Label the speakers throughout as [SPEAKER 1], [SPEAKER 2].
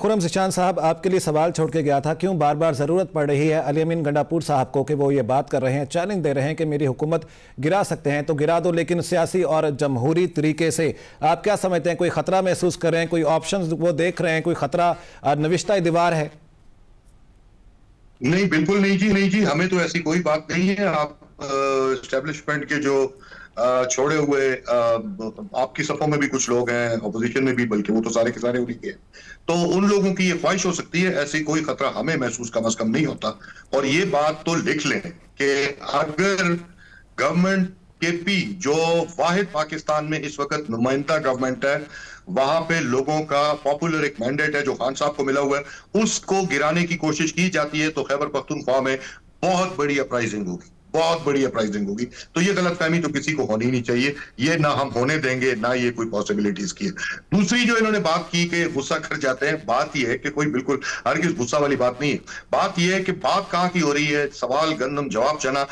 [SPEAKER 1] خرم زیشان صاحب، آپ کے لیے سوال چھوڑ کے گیا تھا، کیوں بار بار ضرورت پڑ رہی ہے علی امین گنڈاپور صاحب کو کہ وہ یہ بات کر رہے ہیں، چیلنج دے رہے ہیں کہ میری حکومت گرا سکتے ہیں تو گرا دو، لیکن سیاسی اور جمہوری طریقے سے۔ آپ کیا سمجھتے ہیں، کوئی خطرہ محسوس کر رہے ہیں، کوئی آپشنز وہ دیکھ رہے ہیں، کوئی خطرہ نوشتہ دیوار ہے؟
[SPEAKER 2] نہیں، بالکل نہیں جی، نہیں جی، ہمیں تو ایسی کوئی بات نہیں ہے۔ آپ اسٹیبلشمنٹ کے جو چھوڑے ہوئے آپ کی صفوں میں بھی کچھ لوگ ہیں، اپوزیشن میں بھی، بلکہ وہ تو سارے کے سارے انہی کے ہیں، تو ان لوگوں کی یہ خواہش ہو سکتی ہے، ایسی کوئی خطرہ ہمیں محسوس کم از کم نہیں ہوتا۔ اور یہ بات تو لکھ لیں کہ اگر گورنمنٹ کے پی جو واحد پاکستان میں اس وقت نمائندہ گورنمنٹ ہے، وہاں پہ لوگوں کا پاپولر ایک مینڈیٹ ہے جو خان صاحب کو ملا ہوا ہے، اس کو گرانے کی کوشش کی جاتی ہے تو خیبر پختونخوا میں بہت بڑی اپرائزنگ ہوگی، بہت بڑی اپرائزنگ ہوگی۔ تو یہ غلط فہمی تو کسی کو ہونی نہیں چاہیے، یہ نہ ہم ہونے دیں گے، نہ یہ کوئی پاسبلٹیز کی ہے۔ دوسری جو انہوں نے بات کی کہ غصہ کر جاتے ہیں، بات یہ ہے کہ کوئی بالکل ہرگز غصہ والی بات نہیں ہے۔ بات یہ ہے کہ بات کہاں کی ہو رہی ہے، سوال گندم جواب چنا،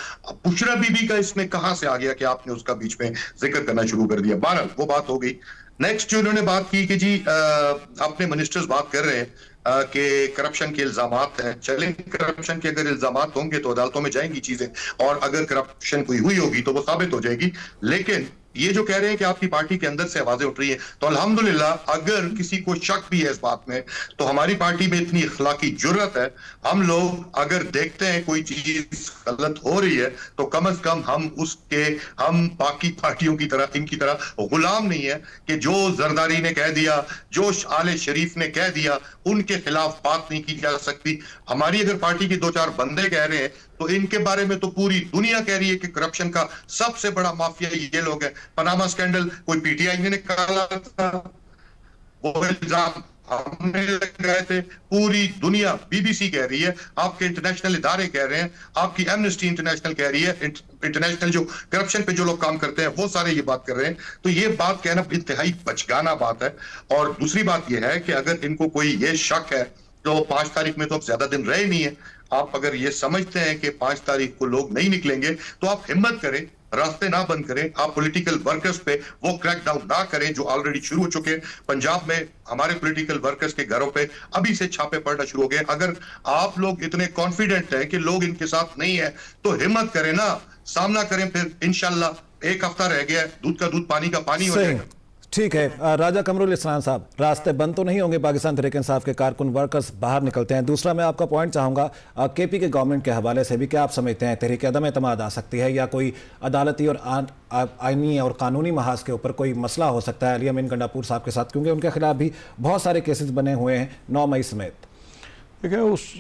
[SPEAKER 2] بشرا بی بی کا اس میں کہاں سے آ گیا کہ آپ نے اس کا بیچ میں ذکر کرنا شروع کر دیا؟ بہرحال وہ بات ہو گئی۔ نیکسٹ جو انہوں نے بات کی کہ جی اپنے منسٹرز بات کر رہے ہیں کہ کرپشن کے الزامات ہیں، چلیں کرپشن کے اگر الزامات ہوں گے تو عدالتوں میں جائیں گی چیزیں، اور اگر کرپشن کوئی ہوئی ہوگی تو وہ ثابت ہو جائے گی۔ لیکن یہ جو کہہ رہے ہیں کہ آپ کی پارٹی کے اندر سے آوازیں اٹھ رہی ہیں، تو الحمدللہ اگر کسی کو شک بھی ہے اس بات میں تو ہماری پارٹی میں اتنی اخلاقی جرت ہے، ہم لوگ اگر دیکھتے ہیں کوئی چیز غلط ہو رہی ہے تو کم از کم ہم باقی پارٹیوں کی طرح ان کی طرح غلام نہیں ہے کہ جو زرداری نے کہہ دیا، جو آل شریف نے کہہ دیا، ان کے خلاف بات نہیں کی جا سکتی۔ ہماری اگر پارٹی کے دو چار بندے کہہ رہے ہیں تو ان کے بارے میں تو پوری دنیا کہہ رہی ہے کہ کرپشن کا سب سے بڑا مافیا یہ لوگ ہیں۔ پاناما سکینڈل کوئی پی ٹی آئی نے نکالا تھا، وہ الزام ہم نے لگائے تھے، پوری دنیا بی بی سی کہہ رہی ہے، آپ کے انٹرنیشنل ادارے کہہ رہے ہیں، آپ کی ایمنسٹی انٹرنیشنل کہہ رہی ہے، انٹرنیشنل جو کرپشن پہ جو لوگ کام کرتے ہیں وہ سارے یہ بات کر رہے ہیں۔ تو یہ بات کہنا انتہائی بچگانہ بات ہے۔ اور دوسری بات یہ ہے کہ اگر ان کو کوئی یہ شک ہے تو 5 تاریخ میں تو اب زیادہ دن رہے نہیں ہیں، آپ اگر یہ سمجھتے ہیں کہ 5 تاریخ کو لوگ نہیں نکلیں گے تو آپ ہمت کریں، راستے نہ بند کریں، آپ پولیٹیکل ورکرز پہ وہ کریک ڈاؤن نہ کریں جو آلریڈی شروع ہو چکے ہیں۔ پنجاب میں ہمارے پولیٹیکل ورکرز کے گھروں پہ ابھی سے چھاپے پڑنا شروع ہو گئے۔ اگر آپ لوگ اتنے کانفیڈنٹ ہیں کہ لوگ ان کے ساتھ نہیں ہیں تو ہمت کریں نا، سامنا کریں، پھر انشاءاللہ 1 ہفتہ رہ گیا ہے، دودھ کا دودھ پانی کا پانی ہو جائے گا۔
[SPEAKER 1] ٹھیک ہے راجہ قمر اسلام صاحب، راستے بند تو نہیں ہوں گے، پاکستان تحریک انصاف کے کارکن ورکرز باہر نکلتے ہیں۔ دوسرا میں آپ کا پوائنٹ چاہوں گا کے پی کے گورنمنٹ کے حوالے سے بھی، کیا آپ سمجھتے ہیں تحریک عدم اعتماد آ سکتی ہے یا کوئی عدالتی اور آئینی اور قانونی محاذ کے اوپر کوئی مسئلہ ہو سکتا ہے علی امین گنڈاپور صاحب کے ساتھ، کیونکہ ان کے خلاف بھی بہت سارے کیسز بنے ہوئے ہیں 9 مئی سمیت؟
[SPEAKER 3] دیکھیں، اس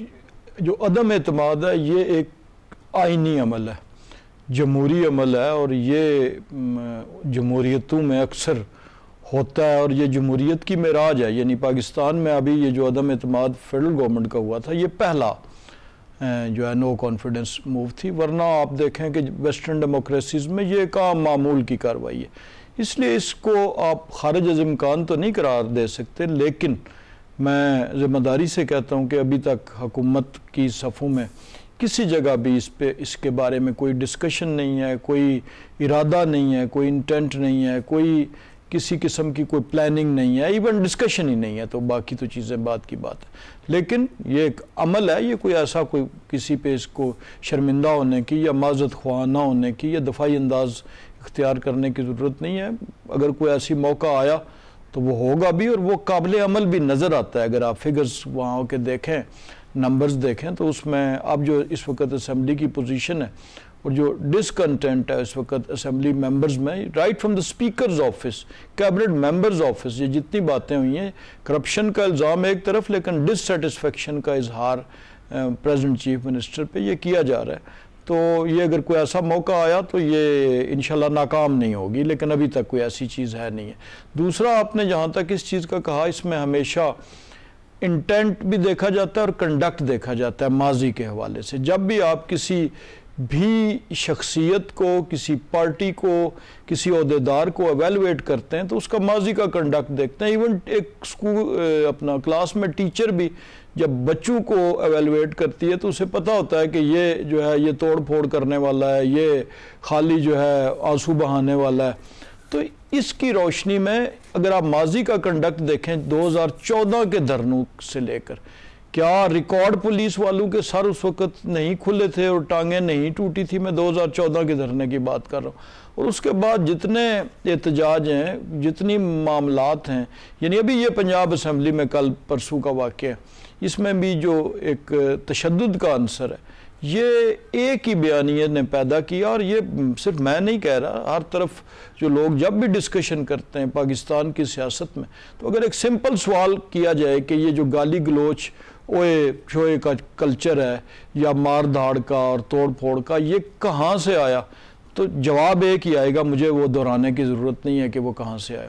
[SPEAKER 3] جو عدم اعتماد ہے یہ ایک آئینی عمل ہے، جمہوری عمل ہے، اور یہ جمہوریتوں میں اکثر ہوتا ہے، اور یہ جمہوریت کی معراج ہے۔ یعنی پاکستان میں ابھی یہ جو عدم اعتماد فیڈرل گورنمنٹ کا ہوا تھا، یہ پہلا جو ہے نو کانفیڈنس موو تھی، ورنہ آپ دیکھیں کہ ویسٹرن ڈیموکریسیز میں یہ ایک عام معمول کی کارروائی ہے۔ اس لیے اس کو آپ خارج از امکان تو نہیں قرار دے سکتے، لیکن میں ذمہ داری سے کہتا ہوں کہ ابھی تک حکومت کی صفوں میں کسی جگہ بھی اس کے بارے میں کوئی ڈسکشن نہیں ہے، کوئی ارادہ نہیں ہے، کوئی انٹینٹ نہیں ہے، کوئی کسی قسم کی کوئی پلاننگ نہیں ہے، ایون ڈسکشن ہی نہیں ہے، تو باقی تو چیزیں بات کی بات ہے۔ لیکن یہ ایک عمل ہے، یہ کوئی ایسا کوئی کسی پہ اس کو شرمندہ ہونے کی یا معذرت خواہ نہ ہونے کی یا دفاعی انداز اختیار کرنے کی ضرورت نہیں ہے۔ اگر کوئی ایسی موقع آیا تو وہ ہوگا بھی، اور وہ قابل عمل بھی نظر آتا ہے۔ اگر آپ فگرز وہاں کے دیکھیں، نمبرز دیکھیں، تو اس میں اب جو اس وقت اسمبلی کی پوزیشن ہے اور جو ڈسکنٹینٹ ہے اس وقت اسمبلی ممبرز میں، right from the speakers office, cabinet members office, یہ جتنی باتیں ہوئی ہیں، کرپشن کا الزام ایک طرف، لیکن ڈس سیٹسفیکشن کا اظہار پریزیڈنٹ چیف منسٹر پہ یہ کیا جا رہا ہے۔ تو یہ اگر کوئی ایسا موقع آیا تو یہ انشاءاللہ ناکام نہیں ہوگی، لیکن ابھی تک کوئی ایسی چیز ہے نہیں ہے۔ دوسرا، آپ نے جہاں تک اس چیز کا کہا، اس میں ہمیشہ انٹینٹ بھی دیکھا جاتا ہے اور کنڈکٹ دیکھا جاتا ہے ماضی کے حوالے سے۔ جب بھی آپ کسی بھی شخصیت کو، کسی پارٹی کو، کسی عہدیدار کو ایویلویٹ کرتے ہیں تو اس کا ماضی کا کنڈکٹ دیکھتے ہیں۔ ایون ایک اپنا کلاس میں ٹیچر بھی جب بچوں کو ایویلویٹ کرتی ہے تو اسے پتہ ہوتا ہے کہ یہ جو ہے یہ توڑ پھوڑ کرنے والا ہے، یہ خالی جو ہے آنسو بہانے والا ہے۔ تو اس کی روشنی میں اگر آپ ماضی کا کنڈکٹ دیکھیں 2014 کے دھرنوں سے لے کر، کیا ریکارڈ پولیس والوں کے سر اس وقت نہیں کھلے تھے اور ٹانگیں نہیں ٹوٹی تھی؟ میں 2014 کے دھرنے کی بات کر رہا ہوں. اور اس کے بعد جتنے احتجاج ہیں، جتنی معاملات ہیں، یعنی ابھی یہ پنجاب اسمبلی میں کل پرسوں کا واقعہ ہے، اس میں بھی جو ایک تشدد کا عنصر ہے یہ ایک ہی بیانیے نے پیدا کیا. اور یہ صرف میں نہیں کہہ رہا، ہر طرف جو لوگ جب بھی ڈسکشن کرتے ہیں پاکستان کی سیاست میں، تو اگر ایک سمپل سوال کیا جائے کہ یہ جو گالی گلوچ اوئے شوئے کا کلچر ہے یا مار دھاڑ کا اور توڑ پھوڑ کا، یہ کہاں سے آیا، تو جواب ایک ہی آئے گا، مجھے وہ دہرانے کی ضرورت نہیں ہے کہ وہ کہاں سے آیا.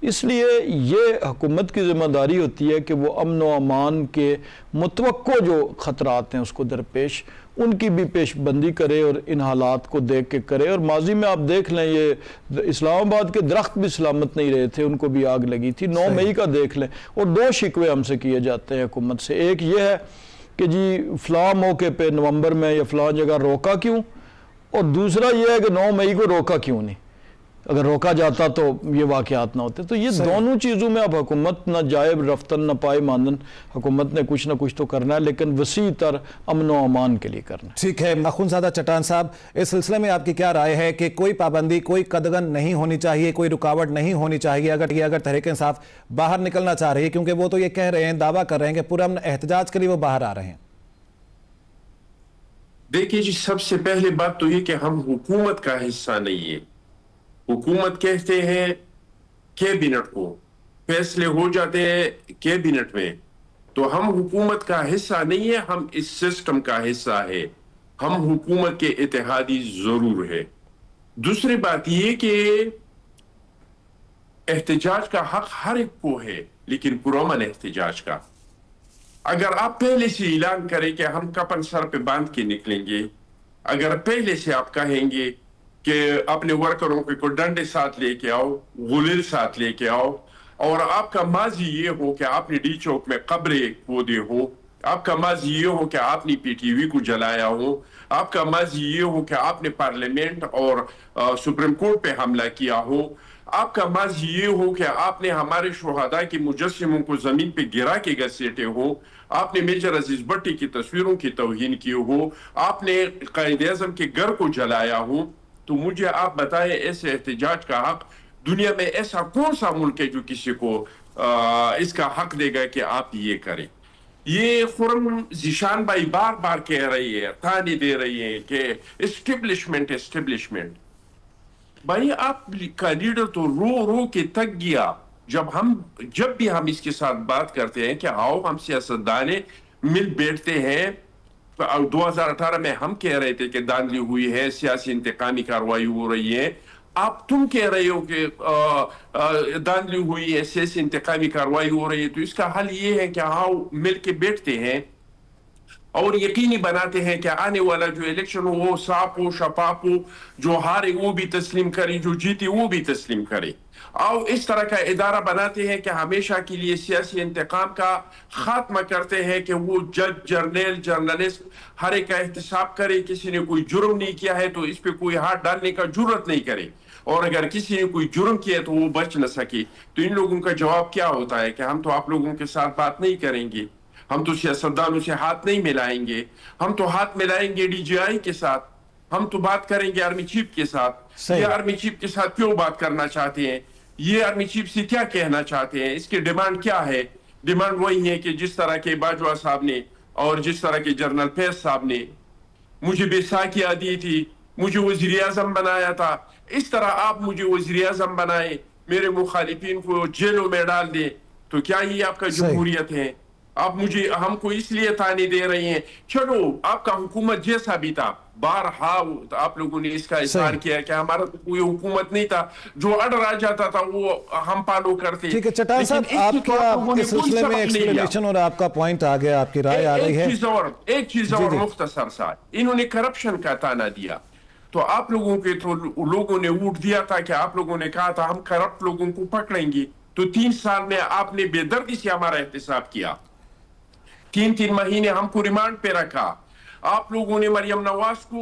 [SPEAKER 3] اس لیے یہ حکومت کی ذمہ داری ہوتی ہے کہ وہ امن و امان کے متوقع جو خطرات ہیں اس کو درپیش ان کی بھی پیش بندی کرے اور ان حالات کو دیکھ کے کرے. اور ماضی میں آپ دیکھ لیں یہ اسلام آباد کے درخت بھی سلامت نہیں رہے تھے، ان کو بھی آگ لگی تھی. 9 مئی کا دیکھ لیں. اور 2 شکوے ہم سے کیے جاتے ہیں حکومت سے. ایک یہ ہے کہ جی فلاں موقع پہ نومبر میں یا فلاں جگہ روکا کیوں، اور دوسرا یہ ہے کہ 9 مئی کو روکا کیوں نہیں. اگر روکا جاتا تو یہ واقعات نہ ہوتے. تو یہ دونوں چیزوں میں اب حکومت نہ جائب رفتن نہ پائے ماندن، حکومت نے کچھ نہ کچھ تو کرنا ہے، لیکن وسیع تر امن و امان کے لیے کرنا ہے.
[SPEAKER 1] ٹھیک ہے اخونزادہ چٹان صاحب، اس سلسلے میں آپ کی کیا رائے ہے کہ کوئی پابندی، کوئی قدغن نہیں ہونی چاہیے، کوئی رکاوٹ نہیں ہونی چاہیے اگر تحریک انصاف باہر نکلنا چاہ رہی ہے؟ کیونکہ وہ تو یہ کہہ رہے ہیں، دعویٰ کر رہے ہیں کہ پرامن احتجاج کے لیے وہ باہر آ رہے ہیں.
[SPEAKER 4] دیکھیے جی، سب سے پہلے بات تو یہ کہ ہم حکومت کا حصہ نہیں ہے. حکومت کہتے ہیں کیبنٹ کو، فیصلے ہو جاتے ہیں کیبنٹ میں، تو ہم حکومت کا حصہ نہیں ہے، ہم اس سسٹم کا حصہ ہے. ہم حکومت کے اتحادی ضرور ہے. دوسری بات یہ کہ احتجاج کا حق ہر ایک کو ہے، لیکن پرامن احتجاج کا. اگر آپ پہلے سے اعلان کریں کہ ہم کفن سر پہ باندھ کے نکلیں گے، اگر پہلے سے آپ کہیں گے کہ اپنے ورکروں کو ڈنڈے ساتھ لے کے آؤ، غلیل ساتھ لے کے آؤ، اور آپ کا ماضی یہ ہو کہ آپ نے ڈی چوک میں قبریں کھودے ہو، آپ کا ماضی یہ ہو کہ آپ نے پی ٹی وی کو جلایا ہو، آپ کا ماضی یہ ہو کہ آپ نے پارلیمنٹ اور سپریم کورٹ پہ حملہ کیا ہو، آپ کا ماضی یہ ہو کہ آپ نے ہمارے شہداء کے مجسموں کو زمین پہ گرا کے گھسیٹے ہو، آپ نے میجر عزیز بھٹی کی تصویروں کی توہین کی ہو، آپ نے قائد اعظم کے گھر کو جلایا ہو، تو مجھے آپ بتائیں ایسے احتجاج کا حق دنیا میں ایسا کون سا ملک ہے جو کسی کو اس کا حق دے گا کہ آپ یہ کریں؟ یہ خرم ذیشان بھائی بار بار کہہ رہی ہے، تانے دے رہی ہے کہ اسٹیبلشمنٹ. بھائی آپ کا لیڈر تو رو رو کے تک گیا جب بھی ہم اس کے ساتھ بات کرتے ہیں کہ آؤ ہم سیاستدان مل بیٹھتے ہیں. 2018 میں ہم کہہ رہے تھے کہ دھاندلی ہوئی ہے، سیاسی انتقامی کارروائی ہو رہی ہے. تم کہہ رہے ہو کہ دھاندلی ہوئی ہے، سیاسی انتقامی کارروائی ہو رہی ہے. تو اس کا حل یہ ہے کہ آؤ مل کے بیٹھتے ہیں اور یقینی بناتے ہیں کہ آنے والا جو الیکشن ہو وہ صاف ہو، شفاف ہو، جو ہارے وہ بھی تسلیم کرے، جو جیتے وہ بھی تسلیم کرے. آؤ اس طرح کا ادارہ بناتے ہیں کہ ہمیشہ کے لیے سیاسی انتقام کا خاتمہ کرتے ہیں کہ وہ جج، جرنلسٹ ہر ایک کا احتساب کرے. کسی نے کوئی جرم نہیں کیا ہے تو اس پہ کوئی ہاتھ ڈالنے کا جرت نہیں کرے، اور اگر کسی نے کوئی جرم کیا تو وہ بچ نہ سکے. تو ان لوگوں کا جواب کیا ہوتا ہے کہ ہم تو آپ لوگوں کے ساتھ بات نہیں کریں گے، ہم تو سیاستدانوں سے ہاتھ نہیں ملائیں گے، ہم تو ہاتھ ملائیں گے ڈی جی آئی کے ساتھ، ہم تو بات کریں گے آرمی چیف کے ساتھ. یہ آرمی چیف کے ساتھ کیوں بات کرنا چاہتے ہیں؟ یہ آرمی چیف سے کیا کہنا چاہتے ہیں؟ اس کی ڈیمانڈ کیا ہے؟ ڈیمانڈ وہی ہے کہ جس طرح کے باجوہ صاحب نے اور جس طرح کے جنرل پیس صاحب نے مجھے بیساکھیاں دی تھی، مجھے وزیر اعظم بنایا تھا، اس طرح آپ مجھے وزیر اعظم بنائیں، میرے مخالفین کو جیلوں میں ڈال دیں. تو کیا یہ آپ کا جمہوریت ہے؟ آپ ہم کو اس لیے تانے دے رہے ہیں. چلو آپ کا حکومت جیسا بھی تھا، بارہا آپ لوگوں نے اس کا اظہار کیا کہ ہمارا تو کوئی حکومت نہیں تھا، جو آرڈر آ جاتا تھا وہ ہم فالو کرتے.
[SPEAKER 1] ٹھیک ہے چٹان صاحب، آپ کیا اس سلسلے میں ایکسپلینیشن اور آپ کا پوائنٹ آ گیا، آپ کی رائے آ رہی ہے.
[SPEAKER 4] ایک چیز اور مختصر سا، انہوں نے کرپشن کا تانا دیا تو آپ لوگوں کے تو لوگوں نے ووٹ دیا تھا کہ آپ لوگوں نے کہا تھا ہم کرپٹ لوگوں کو پکڑیں گے. تو 3 سال میں آپ نے بے دردی سے ہمارا احتساب کیا، 3 مہینے ہم کو ریمانڈ پہ رکھا. آپ لوگوں نے مریم نواز کو